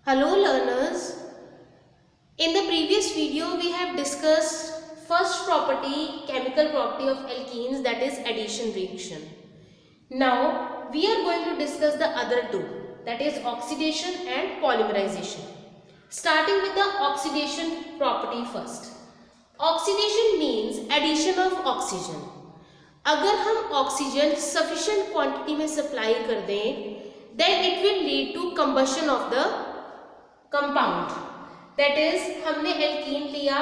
Hello learners, in the previous video we have discussed first property, chemical property of alkenes, that is addition reaction. Now we are going to discuss the other two, that is oxidation and polymerization. Starting with the oxidation property first. Oxidation means addition of oxygen. अगर हम oxygen sufficient quantity में supply कर दें then it will lead to combustion of the compound. That is, हमने alkene लिया,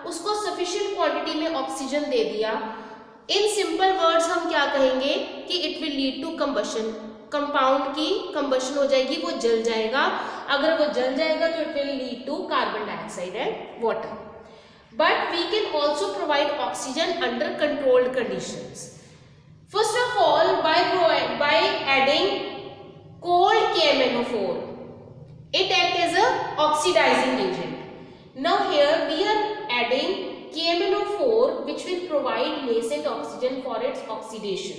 उसको sufficient quantity में oxygen दे दिया. इन सिंपल वर्ड्स हम क्या कहेंगे कि it will lead to combustion. Compound की कंबशन हो जाएगी, वो जल जाएगा. अगर वो जल जाएगा तो it will lead to carbon dioxide and water. But we can also provide oxygen under controlled conditions. First of all, by adding cold KMnO4, it acts as a oxidizing agent. Now here we are adding KMnO4, which will provide nascent oxygen for its oxidation.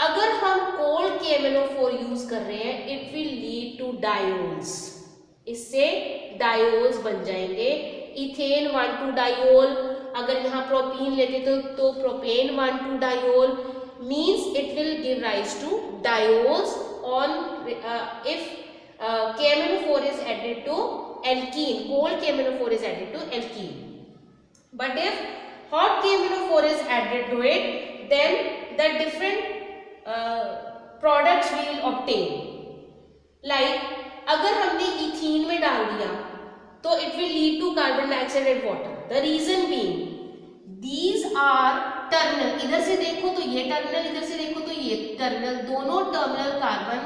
अगर हम cold KMnO4 use कर रहे हैं, it will lead to diols. इससे diols बन जाएंगे. Ethane 1,2 diol. अगर यहाँ प्रोपीन लेते तो propane 1,2 diol means it will give rise to diols on if KMnO4 is added to alkene. Cold KMnO4 is added to alkene. But if hot KMnO4 is added to it, then the different products we will obtain. Like अगर हमने ethene में डाल दिया तो it will lead to carbon dioxide and water. The reason being, these are terminal. इधर से देखो तो ये टर्मिनल, इधर से देखो तो ये टर्मिनल. दोनों terminal carbon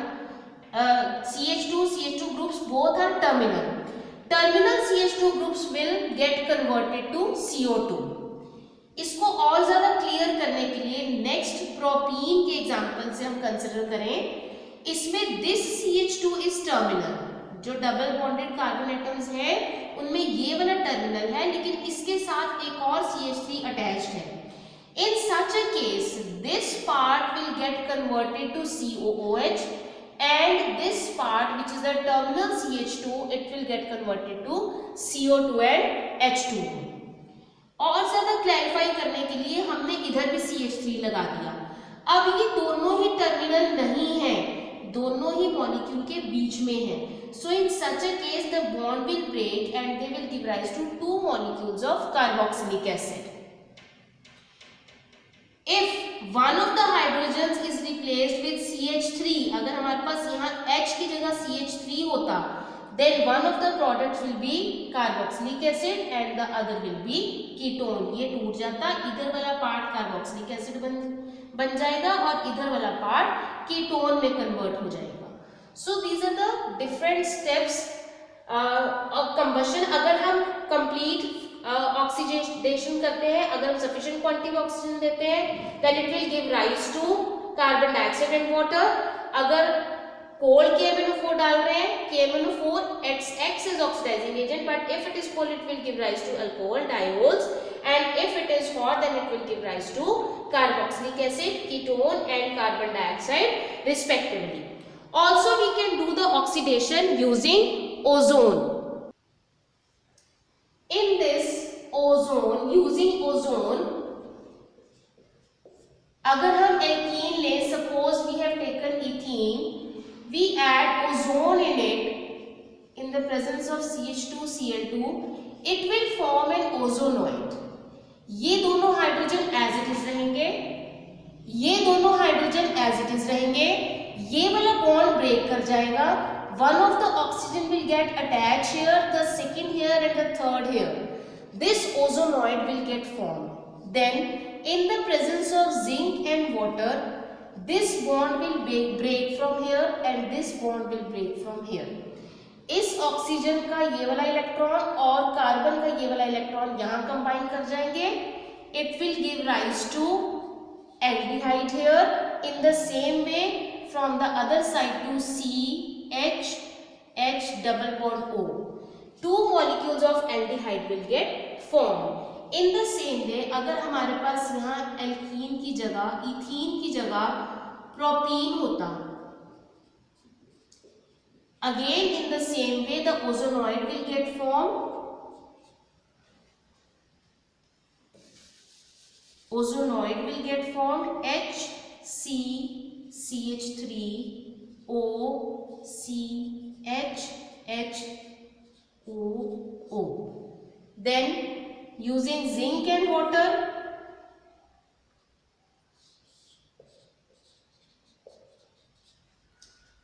CH2 groups both are terminal. Terminal CH2 groups will get converted to CO2. इसको और ज्यादा क्लियर करने के लिए नेक्स्ट प्रोपीन के एग्जांपल से हम कंसिडर करें. इसमें दिस CH2 इज टर्मिनल. जो डबल बॉन्डेड कार्बन एटम्स है उनमें ये वाला टर्मिनल है, लेकिन इसके साथ एक और CH3 अटैच्ड है. In such a case, this part will get converted to COOH, and this part, which is the terminal CH2, it will get converted to CO2 and H2. और ज्यादा क्लैरिफाई करने के लिए हमने इधर भी CH3 लगा दिया. अब ये दोनों ही टर्मिनल नहीं है, दोनों ही मॉलिक्यूल के बीच में है. So in such a case, the bond will break and they will give rise to two molecules of carboxylic acid. If one of the hydrogens is replaced with CH3, अगर हमारे पास यहाँ H की जगह CH3 होता, then one of the products will be carboxylic acid and the other will be ketone. ये टूट जाता, इधर वाला पार्ट carboxylic acid बन जाएगा और इधर वाला पार्ट कीटोन में कन्वर्ट हो जाएगा. So these are the different steps of combustion. अगर हम complete ऑक्सीडेशन करते हैं, अगर हम sufficient quantity में ऑक्सीजन देते हैं, then it will give rise to carbon dioxide and water. अगर cold KMnO4 डाल रहे हैं, KMnO4 acts as oxidizing agent, but if it is cold it will give rise to alcohol, diols, and if it is hot then it will give rise to carboxylic acid, ketone and carbon dioxide respectively. Also we can do the oxidation using ozone. In this ozone, using ozone, अगर हम alkene लें, suppose we have taken ethene, we add ozone in it in the presence of CH2Cl2, it will form an ozonoid. ये दोनों hydrogen as it is रहेंगे, ये दोनों hydrogen as it is रहेंगे. ये वाला बॉन्ड ब्रेक कर जाएगा. One of the oxygen will get attach here, the second here and the third here. This ozonide will get form. Then in the presence of zinc and water, this bond will break from here and this bond will break from here. इस oxygen का ये वाला electron और carbon का ये वाला electron यहाँ combine कर जाएंगे. It will give rise to aldehyde here. In the same way, from the other side to CH, H double bond O, two molecules of aldehyde will get formed. In the same way, अगर हमारे पास यहाँ alkene की जगह, ethene की जगह propene होता, Again, in the same way, the ozonoid will get formed. Ozonoid will get formed. HCCH3O CHHOO. Then using zinc and water,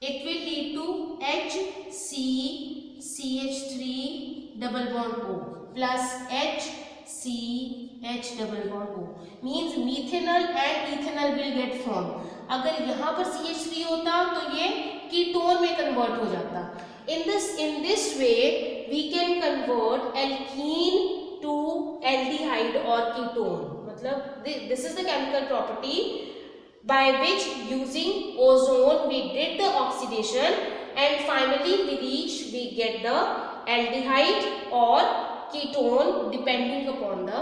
it will lead to HCCH3 double bond O plus HCH double bond O, means methanol and ethanol will get formed. अगर यहाँ पर CH3 होता तो ये ketone में convert हो जाता. In this way we can convert alkene to aldehyde or ketone. मतलब this is the chemical property by which using ozone we did the oxidation and finally we get the aldehyde or ketone depending upon the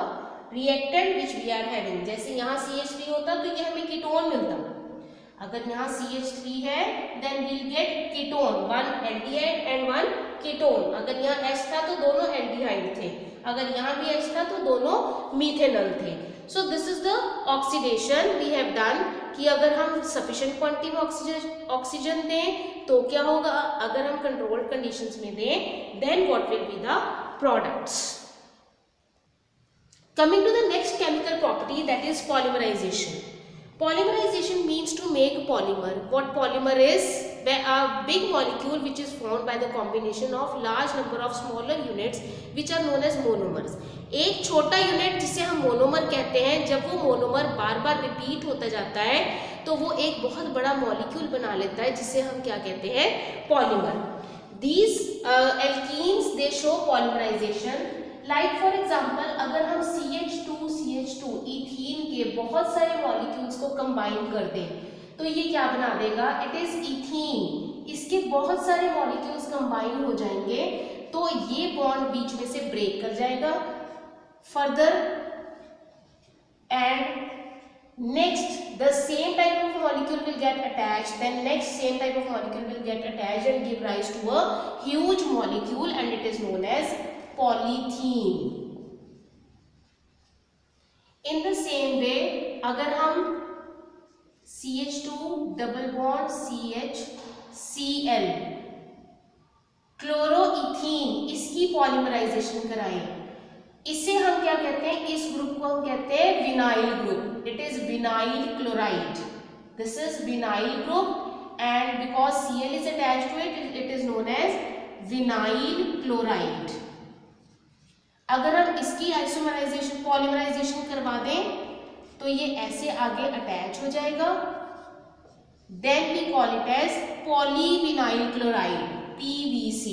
reactant which we are having. जैसे यहाँ CH3 होता तो ये हमें ketone मिलता. अगर यहाँ CH3 है then we'll get ketone, one aldehyde and one ketone. अगर यहाँ H था तो दोनों aldehyde थे, अगर यहाँ भी H था तो दोनों methanol थे. So this is the oxidation we have done कि अगर हम sufficient quantity में ऑक्सीजन दें तो क्या होगा, अगर हम controlled conditions में दें then what will be the products. Coming to the next chemical property, that is polymerization. Polymerization means to make polymer. What polymer is? A big molecule which is formed by the combination of large number of smaller units which are known as monomers. एक छोटा unit जिसे हम monomer कहते हैं, जब वो monomer बार बार repeat होता जाता है तो वो एक बहुत बड़ा मॉलिक्यूल बना लेता है जिसे हम क्या कहते हैं, polymer. These alkenes they show polymerization. Like for example, अगर हम CH2 इथीन के बहुत सारे मॉलिक्यूल्स को कंबाइन कर दें तो ये क्या बना देगा, इट इज इथीन. इसके बहुत सारे मॉलिक्यूल्स कंबाइन हो जाएंगे तो ये बॉन्ड बीच में से ब्रेक कर जाएगा further, and next the same type of molecule will get attached, then next same type of molecule will get attached and give rise to a huge molecule and it is known as polythene. In the same way, अगर हम CH2 double bond CHCl क्लोरोइथीन इसकी polymerisation कराएं, इसे हम क्या कहते हैं, इस ग्रुप को हम कहते हैं vinyl group. It is vinyl chloride. This is vinyl group and because Cl is attached to it, it is known as vinyl chloride. अगर हम इसकी आइसोमराइजेशन पॉलीमराइजेशन करवा दें तो ये ऐसे आगे अटैच हो जाएगा. Then we call it as polyvinyl chloride PVC.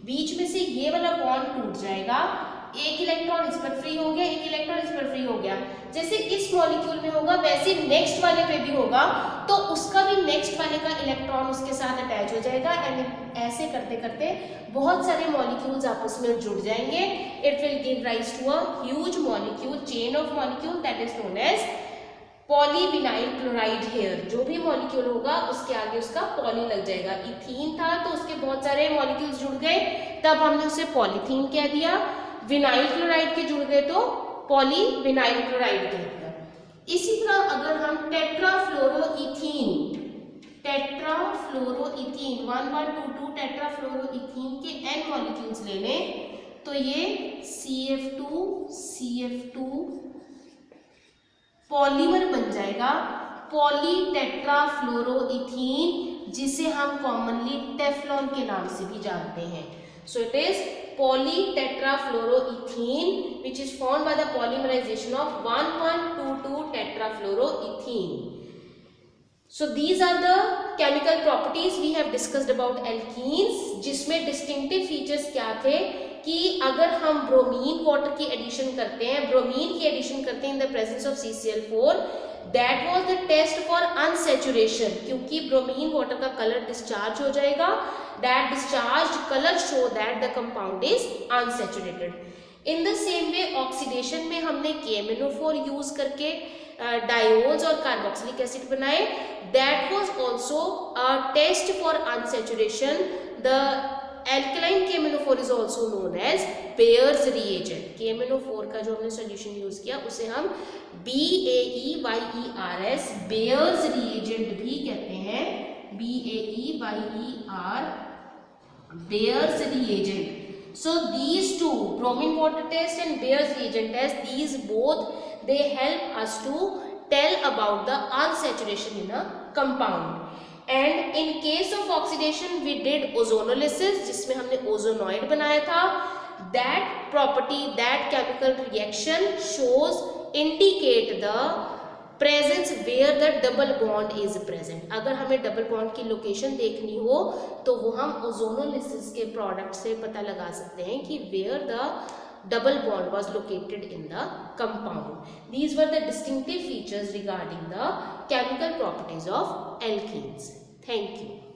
बीच में से ये वाला बॉन्ड टूट जाएगा, एक इलेक्ट्रॉन इस पर फ्री हो गया, एक इलेक्ट्रॉन इस पर फ्री हो गया. जैसे इस मॉलिक्यूल में होगा वैसे नेक्स्ट वाले पे भी होगा तो उसका भी नेक्स्ट वाले का इलेक्ट्रॉन उसके साथ अटैच हो जाएगा एंड ऐसे करते करते बहुत सारे मॉलिक्यूल्स आपस में जुड़ जाएंगे. It will give rise to a huge molecule, chain of molecule that is known as polyvinyl chloride. Here जो भी मॉलिक्यूल होगा उसके आगे उसका पॉली लग जाएगा. इथीन था तो उसके बहुत सारे मॉलिक्यूल्स जुड़ गए, तब हमने उसे पॉलीथीन कह दिया. विनाइल क्लोराइड के जुड़ गए तो पॉलीविनाइल क्लोराइड कह दिया. इसी तरह अगर हम टेट्राफ्लोरोइथीन 1122 टेट्राफ्लोरोइथीन के n मॉलिक्यूल्स ले लें तो ये CF2 पॉलीमर बन जाएगा पॉलीटेट्राफ्लोरोइथीन, जिसे हम कॉमनली टेफ्लॉन के नाम से भी जानते हैं. So it is polytetrafluoroethene which is formed by the polymerization of 1,122 tetrafluoroethene. So these are the chemical properties we have discussed about alkenes, जिसमें distinctive features क्या थे कि अगर हम ब्रोमीन वाटर की एडिशन करते हैं, ब्रोमीन की एडिशन करते हैं in the presence of CCl4, that was the test for unsaturation. क्योंकि ब्रोमीन वाटर का कलर डिस्चार्ज हो जाएगा, that discharged color show that the compound is unsaturated. In the same way oxidation में हमने KMnO4 use करके diols और carboxylic acid बनाए. That was also a test for unsaturation the alkaline KMnO4 is also known as Bayer's reagent. KMnO4 का जो हमने solution use किया उसे हम BAEYERS Bayer's reagent भी कहते हैं. BAEYER Bayer's reagent. So these two, bromine water test and Bayer's reagent test, these both they help us to tell about the unsaturation in a compound. And in case of oxidation we did ozonolysis जिसमें हमने ozonoid बनाया था. That property, that chemical reaction shows indicate the presence where the double bond is present. अगर हमें double bond की location देखनी हो तो वो हम ozonolysis के product से पता लगा सकते हैं कि where the double bond was located in the compound. These were the distinctive features regarding the chemical properties of alkenes. Thank you.